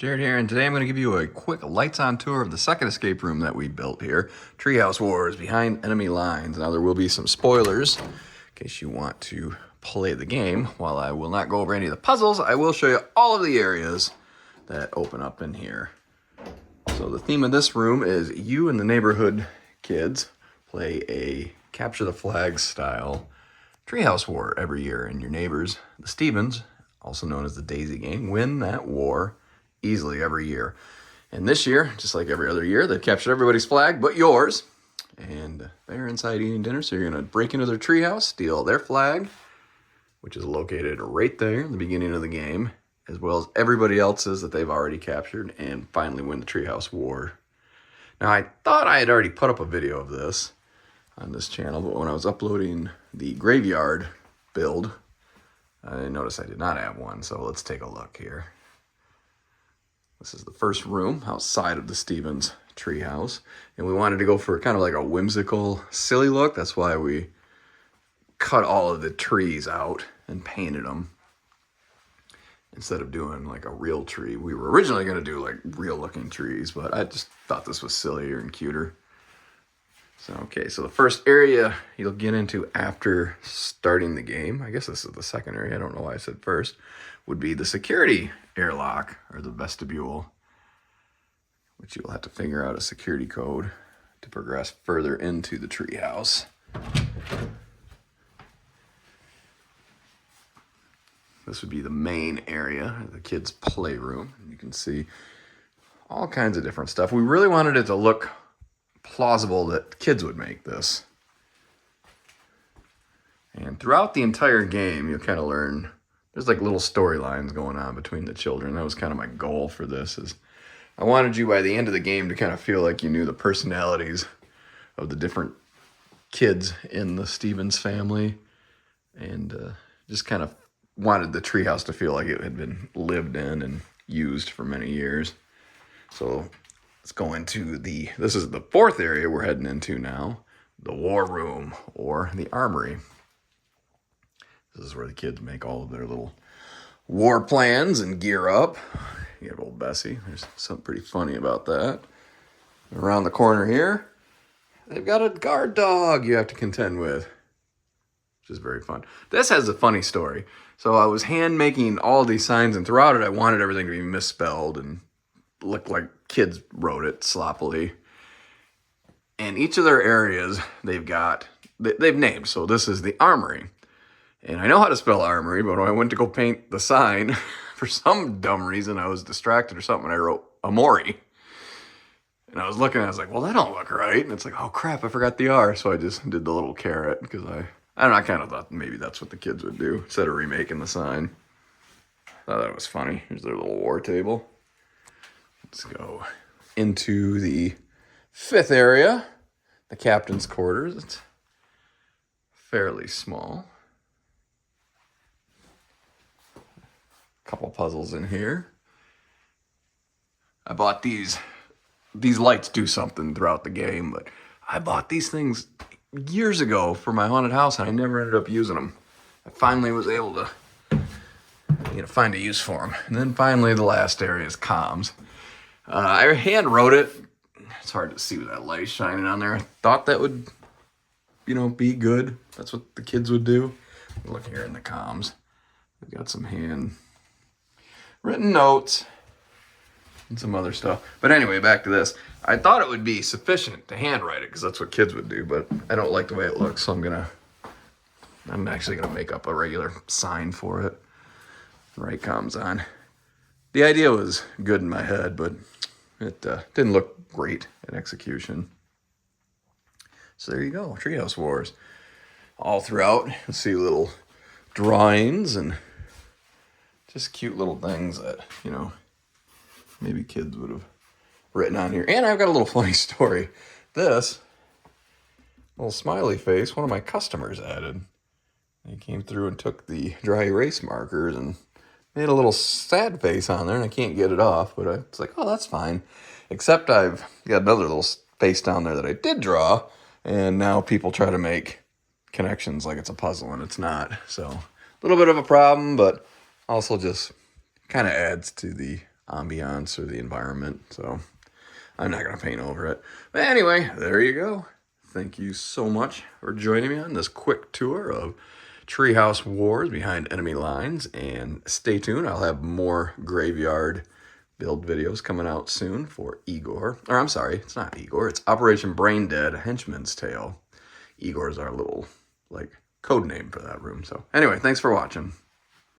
Jared here, and today I'm going to give you a quick lights-on tour of the second escape room that we built here, Treehouse Wars, Behind Enemy Lines. Now there will be some spoilers in case you want to play the game. While I will not go over any of the puzzles, I will show you all of the areas that open up in here. So the theme of this room is you and the neighborhood kids play a capture the flag style Treehouse War every year, and your neighbors, the Stevens, also known as the Daisy Gang, win that war easily every year. And this year, just like every other year, they've captured everybody's flag but yours. And they're inside eating dinner, so you're going to break into their treehouse, steal their flag, which is located right there in the beginning of the game, as well as everybody else's that they've already captured, and finally win the Treehouse War. Now, I thought I had already put up a video of this on this channel, but when I was uploading the graveyard build, I noticed I did not have one, so let's take a look here. This is the first room outside of the Stevens treehouse, and we wanted to go for kind of like a whimsical, silly look. That's why we cut all of the trees out and painted them instead of doing like a real tree. We were originally going to do like real looking trees, but I just thought this was sillier and cuter. So, okay, so the first area you'll get into after starting the game, I guess this is the second area, I don't know why I said first, would be the security airlock, or the vestibule, which you'll have to figure out a security code to progress further into the treehouse. This would be the main area, the kids' playroom. You can see all kinds of different stuff. We really wanted it to look plausible that kids would make this. And throughout the entire game, you'll kind of learn there's like little storylines going on between the children. That was kind of my goal for this, is I wanted you by the end of the game to kind of feel like you knew the personalities of the different kids in the Stevens family, and just kind of wanted the treehouse to feel like it had been lived in and used for many years. So let's go into this is the fourth area we're heading into now, the war room, or the armory. This is where the kids make all of their little war plans and gear up. You have old Bessie. There's something pretty funny about that. Around the corner here, they've got a guard dog you have to contend with, which is very fun. This has a funny story. So I was hand making all these signs, and throughout it I wanted everything to be misspelled and look like kids wrote it sloppily. And each of their areas they've named. So this is the armory. And I know how to spell armory, but when I went to go paint the sign, for some dumb reason I was distracted or something, and I wrote Amori. And I was looking, and I was like, well, that don't look right. And it's like, oh crap, I forgot the R. So I just did the little caret, because I don't know, I kind of thought maybe that's what the kids would do instead of remaking the sign. Thought that was funny. Here's their little war table. Let's go into the fifth area, the captain's quarters. It's fairly small. Couple puzzles in here. I bought these lights do something throughout the game, but I bought these things years ago for my haunted house, and I never ended up using them. I finally was able to find a use for them. And then finally the last area is comms. I hand wrote it. It's hard to see with that light shining on there. I thought that would be good. That's what the kids would do. Look here in the comms. We've got some hand written notes and some other stuff. But anyway, back to this. I thought it would be sufficient to handwrite it, because that's what kids would do, but I don't like the way it looks, so I'm actually gonna make up a regular sign for it. Write comms on. The idea was good in my head, but it didn't look great in execution. So there you go, Treehouse Wars. All throughout, you'll see little drawings and just cute little things that, maybe kids would have written on here. And I've got a little funny story. This little smiley face, one of my customers added. He came through and took the dry erase markers and made a little sad face on there, and I can't get it off, but it's like, oh, that's fine. Except I've got another little face down there that I did draw, and now people try to make connections like it's a puzzle, and it's not. So a little bit of a problem, but also just kind of adds to the ambiance or the environment. So I'm not going to paint over it. But anyway, there you go. Thank you so much for joining me on this quick tour of Treehouse Wars behind enemy lines. And stay tuned. I'll have more graveyard build videos coming out soon for Igor. Or I'm sorry, it's not Igor. It's Operation Brain Dead, Henchman's Tale. Igor's our little, like, code name for that room. So anyway, thanks for watching.